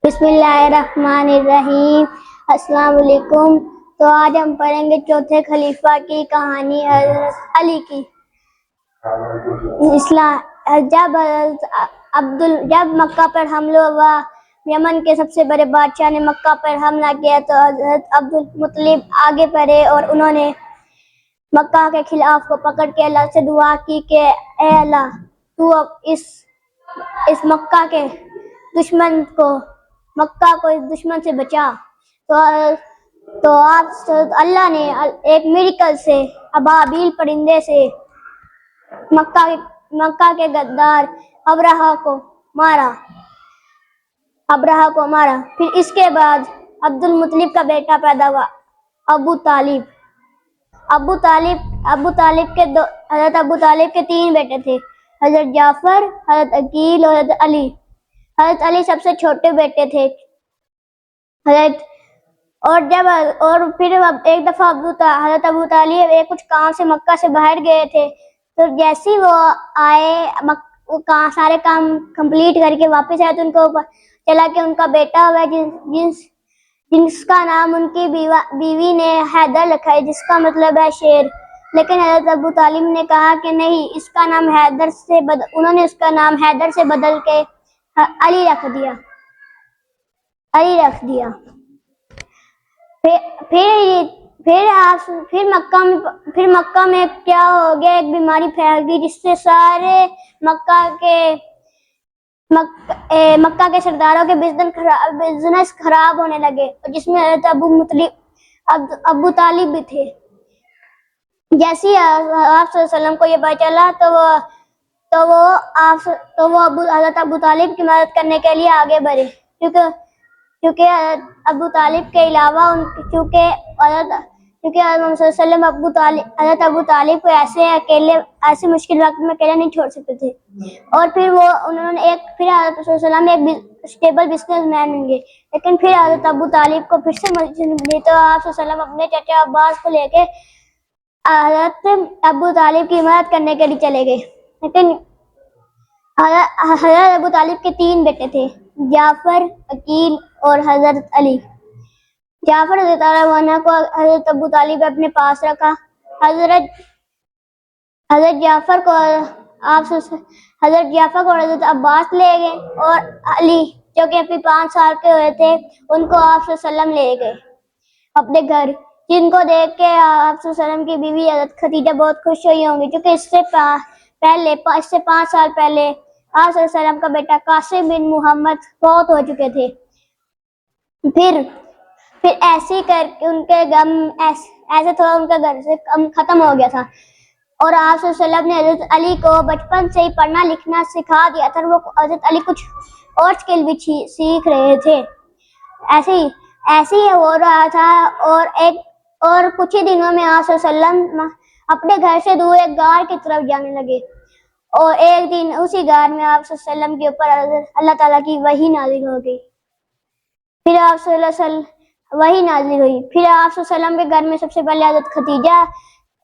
بسم اللہ الرحمن الرحیم۔ السلام علیکم۔ تو آج ہم پڑھیں گے چوتھے خلیفہ کی کہانی، حضرت علی کی۔ جب مکہ پر حملہ ہوا، یمن کے سب سے بڑے بادشاہ نے مکہ پر حملہ کیا تو حضرت عبد المطلب آگے بڑھے اور انہوں نے مکہ کے خلاف کو پکڑ کے اللہ سے دعا کی کہ اے اللہ، تو اب اس مکہ کے دشمن کو اس دشمن سے بچا۔ تو آپ اللہ نے ایک میریکل سے ابابیل پرندے سے مکہ کے غدار ابرہہ کو مارا۔ پھر اس کے بعد عبد المطلب کا بیٹا پیدا ہوا، ابو طالب۔ حضرت ابو طالب کے 3 بیٹے تھے، حضرت جعفر، حضرت عقیل اور حضرت علی۔ حضرت علی سب سے چھوٹے بیٹے تھے۔ پھر ایک دفعہ حضرت ابو طالب کچھ کام سے مکہ سے باہر گئے تھے، تو جیسے ہی وہ آئے سارے کام کمپلیٹ کر کے واپس آئے تو ان کو چلا کہ ان کا بیٹا ہوا جس کا نام ان کی بیوی نے حیدر رکھا ہے، جس کا مطلب ہے شیر۔ لیکن حضرت ابو طالب نے کہا کہ نہیں، انہوں نے اس کا نام حیدر سے بدل کے علی رکھ دیا۔ پھر مکہ میں کیا ہو گیا، ایک بیماری پھیل گئی جس سے سارے مکہ کے سرداروں کے بزنس خراب ہونے لگے، جس میں حضرت ابو طالب بھی تھے۔ جیسے ہی آپ صلی اللہ علیہ وسلم کو یہ پتہ چلا تو وہ حضرت ابو طالب کی مدد کرنے کے لیے آگے بڑھے، کیونکہ ابو طالب کے علاوہ چونکہ حضرت صلی اللہ علیہ وسلم حضرت ابو طالب کو ایسے مشکل وقت میں اکیلے نہیں چھوڑ سکتے تھے۔ اور پھر حضرت صلی اللہ علیہ وسلم ایک اسٹیبل بزنس مین بن گئے۔ لیکن پھر حضرت ابو طالب کو پھر سے مسجد ملی تو آپ صلی اللہ علیہ وسلم اپنے چچا عباس کو لے کے حضرت ابو طالب کی مدد کرنے کے لیے چلے گئے۔ لیکن حضرت ابو طالب کے 3 بیٹے تھے، جعفر، عقیل اور حضرت علی۔ جعفر رضی اللہ عنہ کو حضرت ابو طالب نے اپنے پاس رکھا۔ حضرت جعفر کو حضرت عباس لے گئے اور علی جو کہ ابھی 5 سال کے ہوئے تھے ان کو آپ صلی اللہ علیہ وسلم لے گئے اپنے گھر، جن کو دیکھ کے آپ صلی اللہ علیہ وسلم کی بیوی حضرت خدیجہ بہت خوش ہوئی ہوں گی، کیونکہ اس سے 5 سال پہلے آپ صلی اللہ علیہ وسلم کا بیٹا قاسم بن محمد فوت ہو چکے تھے۔ پھر ایسے کر کے ان کے غم ایسے تھوڑا ان کا گھر سے غم ختم ہو گیا تھا، اور آپ صلی اللہ علیہ وسلم نے حضرت علی کو بچپن سے ہی پڑھنا لکھنا سکھا دیا تھا۔ وہ حضرت علی کچھ اور اسکل بھی سیکھ رہے تھے۔ ایسے ہی ہو رہا تھا اور کچھ ہی دنوں میں آپ صلی اللہ علیہ وسلم اپنے گھر سے دور ایک غار کی طرف جانے لگے، اور ایک دن اسی غار میں آپ صلی اللہ علیہ وسلم کے اوپر اللہ تعالیٰ کی وحی نازل ہو گئی۔ پھر آپ صلی اللہ علیہ وسلم پھر آپ صلی اللہ علیہ وسلم کے گھر میں سب سے پہلے حضرت خدیجہ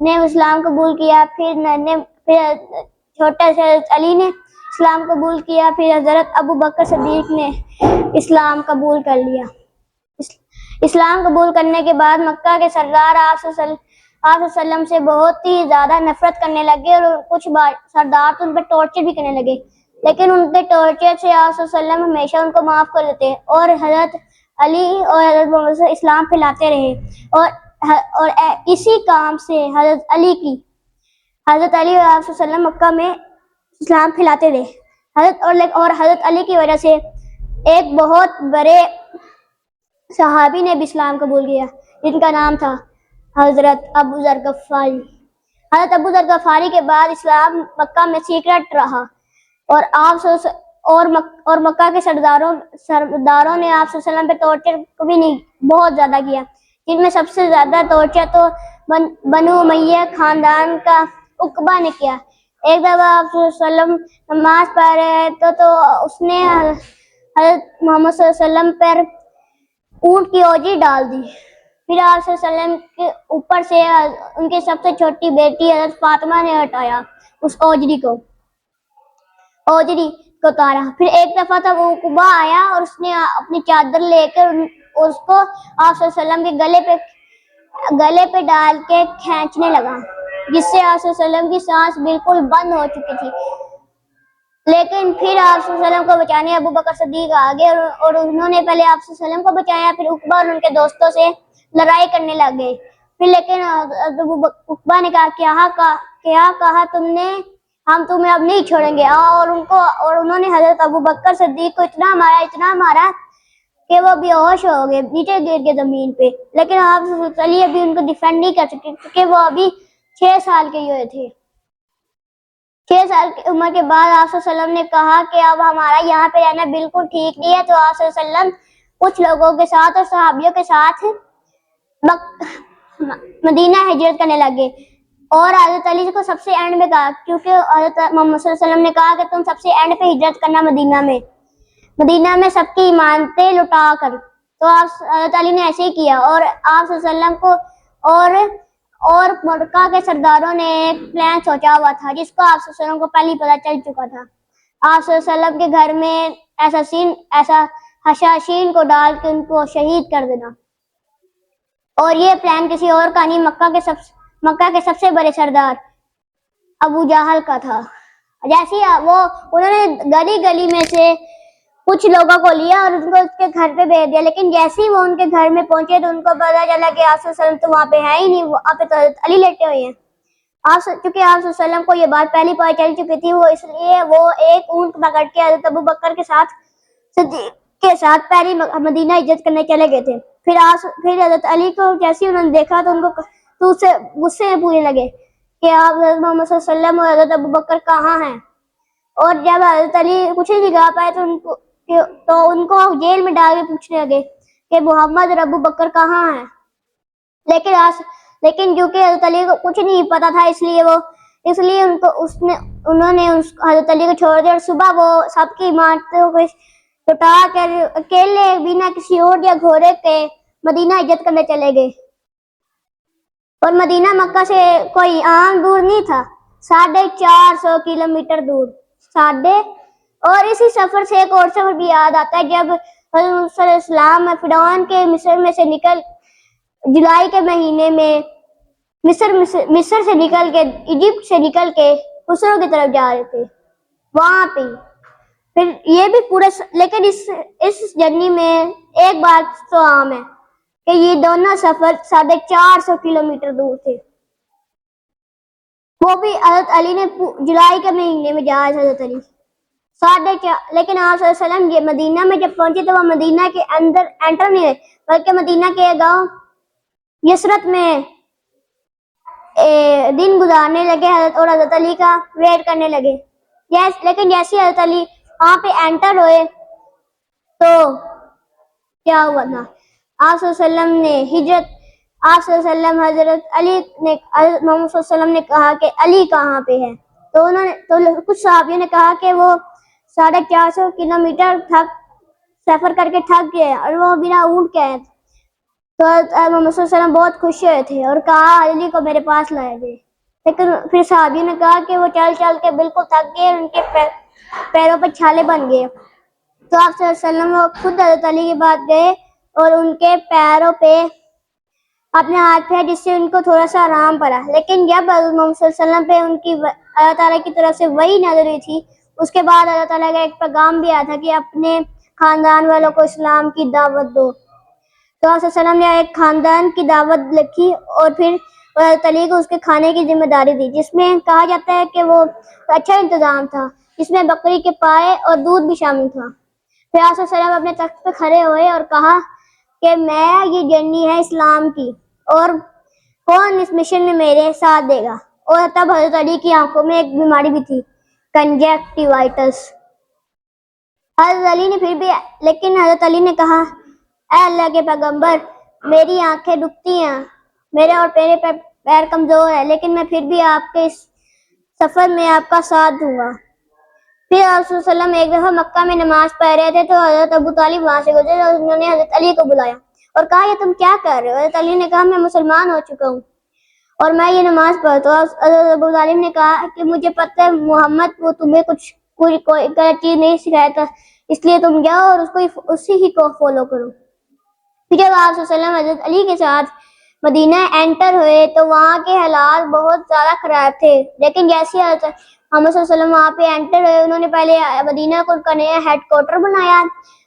نے اسلام قبول کیا، پھر چھوٹے سے حضرت علی نے اسلام قبول کیا، پھر حضرت ابو بکر صدیق نے اسلام قبول کر لیا۔ اسلام قبول کرنے کے بعد مکہ کے سردار آپ صلی اللہ علیہ وسلم سے بہت ہی زیادہ نفرت کرنے لگے، اور کچھ سردار تو ان پہ ٹارچر بھی کرنے لگے، لیکن ان کے ٹارچر سے آپ صلی اللہ علیہ وسلم ہمیشہ ان کو معاف کر دیتے اور حضرت علی اور حضرت محمد سے اسلام پھیلاتے رہے، اور اسی کام سے حضرت علی اور آپ صلی اللہ علیہ وسلم مکہ میں اسلام پھیلاتے رہے۔ اور حضرت علی کی وجہ سے ایک بہت بڑے صحابی نے بھی اسلام قبول کیا، جن کا نام تھا حضرت ابو ذر غفاری۔ حضرت ابو ذر غفاری کے بعد اسلام مکہ میں سیکرٹ رہا، اور مکہ کے سرداروں نے آپ صلی اللہ علیہ وسلم پہ ٹارچر بھی نہیں بہت زیادہ کیا، جن میں سب سے زیادہ ٹارچر تو بنو امیہ خاندان کا عقبہ نے کیا۔ ایک دفعہ آپ صلی اللہ علیہ وسلم نماز پڑھ رہے تھے تو اس نے حضرت محمد صلی اللہ علیہ وسلم پر اونٹ کی اوجری ڈال دی۔ پھر آپ صلی اللہ علیہ وسلم کے اوپر سے ان کی سب سے چھوٹی بیٹی حضرت فاطمہ نے ہٹایا اس اوجری کو۔ کو اتارا. پھر ایک دفعہ تب عقبہ آیا اور اس نے اپنی چادر لے کر اس کو آپ صلی اللہ علیہ وسلم کے گلے پہ ڈال کے کھینچنے لگا، جس سے آپ صلی اللہ علیہ وسلم کی سانس بالکل بند ہو چکی تھی. لیکن پھر آپ صلی اللہ علیہ وسلم کو بچانے ابو بکر صدیق آگے اور انہوں نے پہلے آپ صلی اللہ علیہ وسلم کو بچایا. پھر عقبہ اور ان کے دوستوں سے لڑائی کرنے لگ گئے. پھر لیکن عقبہ نے کہا کیا کہا تم نے، ہم تمہیں اب نہیں چھوڑیں گے. اور انہوں نے حضرت ابو بکر صدیق کو اتنا مارا کہ وہ بے ہوش ہو گئے، نیچے گر کے زمین پہ. لیکن آپ علی ابھی ان کو ڈیفینڈ نہیں کر سکتے کیونکہ وہ ابھی 6 سال کے ہوئے تھے. 6 سال کی عمر کے بعد آپ صلی اللہ علیہ وسلم نے کہا کہ اب ہمارا یہاں پہ رہنا بالکل ٹھیک نہیں ہے. تو آپ صلی اللہ علیہ وسلم کچھ لوگوں کے ساتھ اور صحابیوں کے ساتھ مدینہ ہجرت کرنے لگے. اور حضرت علی کو سب سے اینڈ میں کہا، کیونکہ حضرت محمد صلی اللہ علیہ وسلم نے کہا کہ تم سب سے اینڈ پہ ہجرت کرنا مدینہ میں سب کی ایمانتیں لٹا کر. تو حضرت علی نے ایسے ہی کیا. اور آپ صلی اللہ علیہ وسلم کو اور مکہ کے سرداروں نے ایک پلان سوچا ہوا تھا جس کو آپ صلی اللہ علیہ وسلم کو پہلے ہی پتا چل چکا تھا. آپ صلی اللہ علیہ وسلم کے گھر میں ایسا حشاشین کو ڈال کے ان کو شہید کر دینا. اور یہ پلان کسی اور کا نہیں، مکہ کے سب سے بڑے سردار ابو جہل کا تھا. جیسے انہوں نے گلی گلی میں سے کچھ لوگوں کو لیا اور ان کو اس کے گھر پہ بھیج دیا. لیکن جیسے ہی وہ ان کے گھر میں پہنچے تو ان کو پتا چلا کہ آپ صلی اللہ علیہ وسلم تو وہاں پہ ہے ہی نہیں، وہاں پہ تو حضرت علی لیٹے ہوئے ہیں. چونکہ آپ صلی اللہ علیہ وسلم کو یہ بات پہلی پتہ چل چکی تھی، وہ اس لیے وہ ایک اونٹ پکڑ کے حضرت ابو بکر کے ساتھ پہلی مدینہ ہجرت کرنے چلے گئے تھے. پھر حضرت علی کو جیسے انہوں نے دیکھا تو ان کو غصے میں پوچھنے لگے کہ آپ حضرت محمد صلی اللہ علیہ وسلم اور حضرت ابو بکر کہاں ہیں. اور جب حضرت علی کچھ نہیں کہا پائے تو ان کو جیل میں ڈال کے پوچھنے لگے کہ محمد اور ابو بکر کہاں ہیں. لیکن کیونکہ حضرت علی کو کچھ نہیں پتا تھا اس لیے انہوں نے حضرت علی کو چھوڑ دیا. اور صبح وہ سب کی عمارتوں کو لٹا کر اکیلے بنا کسی اور یا گھوڑے کے مدینہ ہجرت کرنے چلے گئے. اور مدینہ مکہ سے کوئی عام دور نہیں تھا، 450 کلومیٹر دور. اور اسی سفر سے ایک اور سفر بھی یاد آتا ہے. جب حضرت صلی اللہ علیہ وسلم فرعون کے مصر میں سے نکل جولائی کے مہینے میں مصر سے نکل کے ایجپٹ سے نکل کے خسرو کی طرف جا رہے تھے، وہاں پہ پھر یہ بھی لیکن اس جرنی میں ایک بات تو عام ہے کہ یہ دونوں سفر 450 کلومیٹر دور تھے. وہ بھی حضرت علی نے جولائی کے مہینے میں جا حضرت علی لیکن آپ صلی اللہ علیہ وسلم یہ مدینہ میں جب پہنچے تو وہ مدینہ کے اندر انٹر نہیں ہوئے، بلکہ مدینہ کے گاؤں یسرت میں دن گزارنے لگے اور حضرت علی کا ویٹ کرنے لگے. لیکن جیسے حضرت علی وہاں پہ انٹر ہوئے تو کیا ہوا تھا، آپ صلی اللہ علیہ وسلم نے آپ صلی اللہ علیہ وسلم حضرت محمد صلی اللہ علیہ وسلم نے کہا کہ علی کہاں پہ ہے. تو کچھ صحابیوں نے کہا کہ وہ 450 کلومیٹر سفر کر کے تھک گئے اور وہ بنا اونٹ کے آئے. تو محمد صلی اللہ علیہ وسلم بہت خوش ہوئے تھے اور کہا علی کو میرے پاس لائے گئے. لیکن پھر صحابیوں نے کہا کہ وہ چل چل کے بالکل تھک گئے، ان کے پیروں پہ چھالے بن گئے. تو آپ صلی اللہ علیہ وسلم خود حضرت علی کے پاس گئے اور ان کے پیروں پہ اپنے ہاتھ پھیرے جس سے ان کو تھوڑا سا آرام پڑا. لیکن جب حضرت محمد صلی اللہ علیہ وسلم پہ ان کی اللہ تعالیٰ کی طرف سے وحی نازل ہوئی تھی، اس کے بعد اللہ تعالیٰ کا ایک پیغام بھی آیا تھا کہ اپنے خاندان والوں کو اسلام کی دعوت دو. تو آپ صلی اللہ علیہ وسلم نے ایک خاندان کی دعوت لکھی اور پھر حضرت علی کو اس کے کھانے کی ذمہ داری دی، جس میں کہا جاتا ہے کہ وہ اچھا انتظام تھا، جس میں بکری کے پائے اور دودھ بھی شامل تھا. پھر آپ صلی اللہ علیہ وسلم اپنے تخت پہ کھڑے ہوئے اور کہا کہ یہ جرنی ہے اسلام کی اور کون اس مشن میں میرے ساتھ دے گا. اور تب حضرت علی کی آنکھوں میں ایک بیماری بھی تھی، کنجکٹیوائٹس. لیکن حضرت علی نے کہا اے اللہ کے پیغمبر، میری آنکھیں دکھتی ہیں، میرے اور میرے پیر کمزور ہے، لیکن میں پھر بھی آپ کے اس سفر میں آپ کا ساتھ دوں گا. پھر آپ صلی اللہ علیہ وسلم ایک دفعہ مکہ میں نماز پڑھ رہے تھے تو حضرت ابو طالب وہاں سے گزرے اور انہوں نے حضرت علی کو بلایا اور کہا یہ تم کیا کر رہے ہو؟ حضرت علی نے کہا میں مسلمان ہو چکا ہوں اور میں یہ نماز پڑھتا ہوں. حضرت ابو طالب نے کہا کہ مجھے پتہ ہے محمد وہ تمہیں کچھ کوئی غلط چیز نہیں سکھایا تھا، اس لیے تم جاؤ اور اس کو اسی ہی کو فالو کرو۔ پھر جب آپ صلی اللہ علیہ وسلم حضرت علی کے ساتھ مدینہ انٹر ہوئے تو وہاں کے حالات بہت زیادہ خراب تھے، لیکن جیسے حضرت محمد صلی اللہ علیہ وسلم وہاں پہ انٹر ہوئے، انہوں نے پہلے مدینہ کو کا نیا ہیڈ کوارٹر بنایا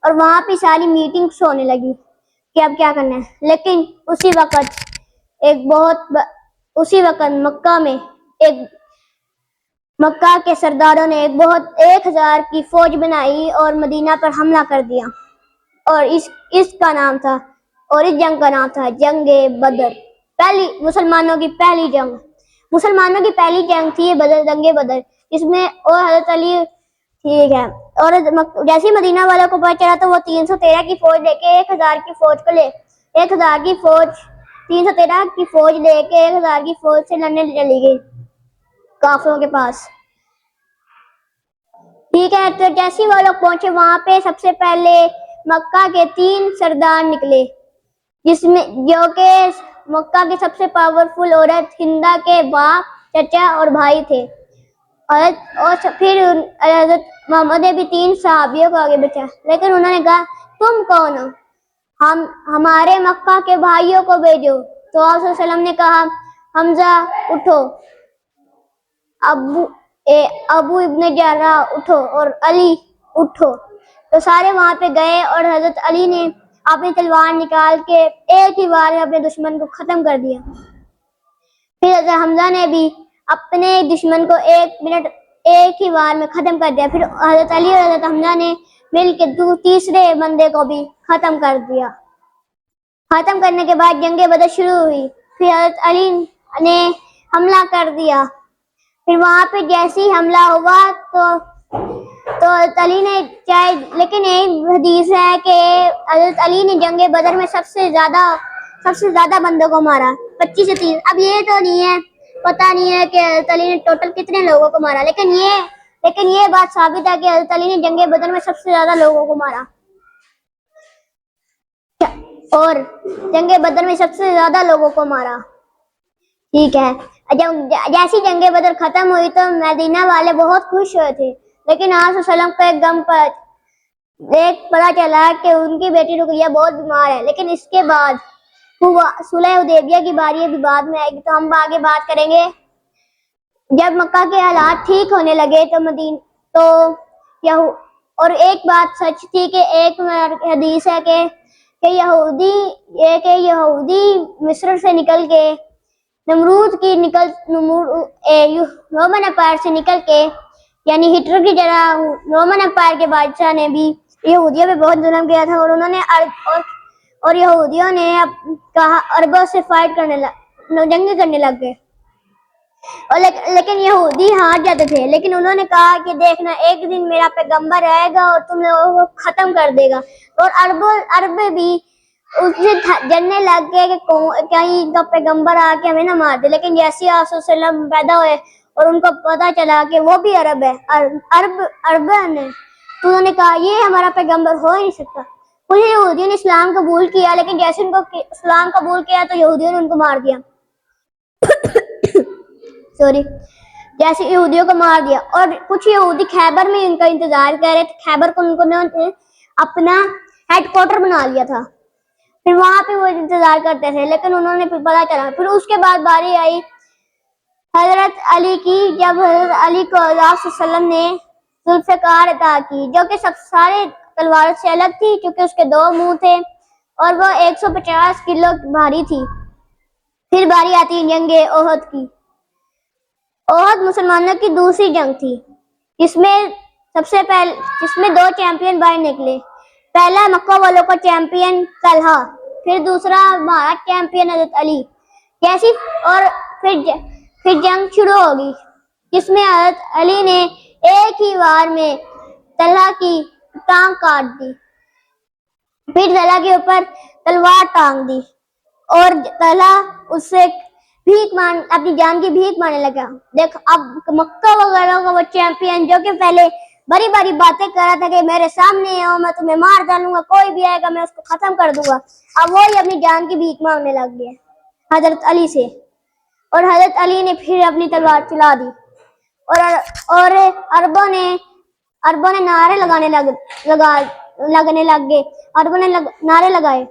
اور وہاں پہ ساری میٹنگس ہونے لگی کہ اب کیا کرنا ہے۔ لیکن اسی وقت مکہ کے سرداروں نے 1000 کی فوج بنائی اور مدینہ پر حملہ کر دیا، اور اس جنگ کا نام تھا جنگ بدر، مسلمانوں کی پہلی جنگ تھی جنگ بدر، جس میں اور حضرت علی ٹھیک ہے، اور جیسے مدینہ والوں کو پتہ چلا تو وہ 313 کی فوج لے کے 1000 کی فوج لے کے 1000 کی فوج سے لڑنے چلی گئی کافروں کے پاس۔ ٹھیک ہے، تو جیسے وہ لوگ پہنچے وہاں پہ سب سے پہلے مکہ کے 3 سردار نکلے، جو کہ مکہ کی سب سے پاورفل عورت ہندا کے باپ، چچا اور بھائی تھے، اور پھر حضرت محمد نے بھی 3 صحابیوں کو آگے بچا، لیکن انہوں نے کہا تم کون ہو، ہمارے مکہ کے بھائیوں کو بھیجو۔ تو آپ صلی اللہ علیہ وسلم نے کہا حمزہ اٹھو، ابو ابن جراح اٹھو اور علی اٹھو۔ تو سارے وہاں پہ گئے اور حضرت علی نے اپنی تلوار نکال کے ایک ہی بار میں اپنے دشمن کو ختم کر دیا۔ پھر حضرت حمزہ نے بھی اپنے دشمن کو ایک ہی بار میں ختم کر دیا۔ پھر حضرت علی اور حضرت حمزہ نے مل کے تیسرے بندے کو بھی ختم کر دیا۔ ختم کرنے کے بعد جنگ بدر شروع ہوئی۔ پھر حضرت علی نے حملہ کر دیا۔ پھر وہاں پہ جیسے ہی حملہ ہوا تو حضرت علی نے لیکن ایک حدیث ہے کہ حضرت علی نے جنگ بدر میں سب سے زیادہ بندوں کو مارا، 25 سے 30۔ اب یہ تو نہیں ہے، پتہ نہیں ہے کہ حضرت علی نے ٹوٹل کتنے لوگوں کو مارا، لیکن یہ بات ثابت ہے کہ حضرت علی نے جنگ بدر میں سب سے زیادہ لوگوں کو مارا، اور جنگ بدر میں سب سے زیادہ لوگوں کو مارا۔ ٹھیک ہے، جیسی جنگ بدر ختم ہوئی تو مدینہ والے بہت خوش ہوئے تھے، لیکن آپ صلی اللہ علیہ وسلم کو ایک پتہ چلا کہ ان کی بیٹی رقیہ بہت بیمار ہے۔ لیکن اس کے بعد صلح حدیبیہ کی باری ابھی بعد میں آئے گی، تو ہم آگے بات کریں گے۔ جب مکہ کے حالات ٹھیک ہونے لگے اور ایک بات سچ تھی کہ ایک حدیث ہے کہ یہودی مصر سے نکل کے رومن امپائر سے نکل کے، یعنی ہٹلر کی جگہ رومن امپائر کے بادشاہ نے بھی یہودیوں پہ بہت ظلم کیا تھا، اور انہوں نے اور یہودیوں نے کہا عربوں سے جنگ کرنے لگ گئے، لیکن یہودی ہار جاتے تھے، لیکن انہوں نے کہا کہ دیکھنا ایک دن میرا پیغمبر آئے گا اور تم لوگوں کو ختم کر دے گا، اور عرب بھی اس سے جلنے لگ گئے کہ کہیں ان کا پیغمبر آ کے ہمیں نہ مار دے۔ لیکن جیسے آپ صلی اللہ علیہ وسلم پیدا ہوئے اور ان کو پتا چلا کہ وہ بھی عرب ہے، عرب نے، تو انہوں نے کہا یہ ہمارا پیغمبر ہو ہی نہیں سکتا۔ کچھ یہودیوں نے اسلام قبول کیا، لیکن جیسے ان کو اسلام قبول کیا تو یہودیوں نے ان کو مار دیا جیسے یہودیوں کو مار دیا، اور کچھ یہودی خیبر میں ان کا انتظار کر رہے تھے، خیبر کو ان نے اپنا ہیڈ کوارٹر بنا لیا تھا، پھر وہاں پہ وہ انتظار کرتے تھے، لیکن انہوں نے پھر پتا چلا۔ پھر اس کے بعد باری آئی حضرت علی کی، جب حضرت علی کو آپ صلی اللہ علیہ وسلم نے ذوالفقار عطا کی، جو کہ سب سارے تلواروں سے الگ تھی، کیونکہ اس کے 2 منہ تھے اور وہ 150 کلو بھاری تھی۔ پھر باری آتی جنگ احد کی۔ احد مسلمانوں کی دوسری جنگ تھی، جس میں 2 چیمپئن باہر نکلے۔ پہلا مکہ والوں کا چیمپئن طلحہ، پھر دوسرا ہمارا چیمپئن حضرت علی۔ اور پھر جنگ شروع ہوگی، جس میں حضرت علی نے ایک ہی بار میں طلحہ کی ٹانگ کاٹ دی، پھر طلحہ کے اوپر تلوار ٹانگ دی، اور طلحہ اس سے اپنی جان کی بھیک مانگنے لگا۔ دیکھ اب مکہ وغیرہ کا وہ چیمپئن جو کہ پہلے بڑی بڑی باتیں کر رہا تھا کہ میرے سامنے آؤ میں تمہیں مار ڈالوں گا، کوئی بھی آئے گا میں اس کو ختم کر دوں گا، اب وہی اپنی جان کی بھیک مانگنے لگ گیا حضرت علی سے، اور حضرت علی نے پھر اپنی تلوار چلا دی، اور عربوں نے عربوں نے نعرے لگنے لگ گئے. عربوں نے نعرے لگائے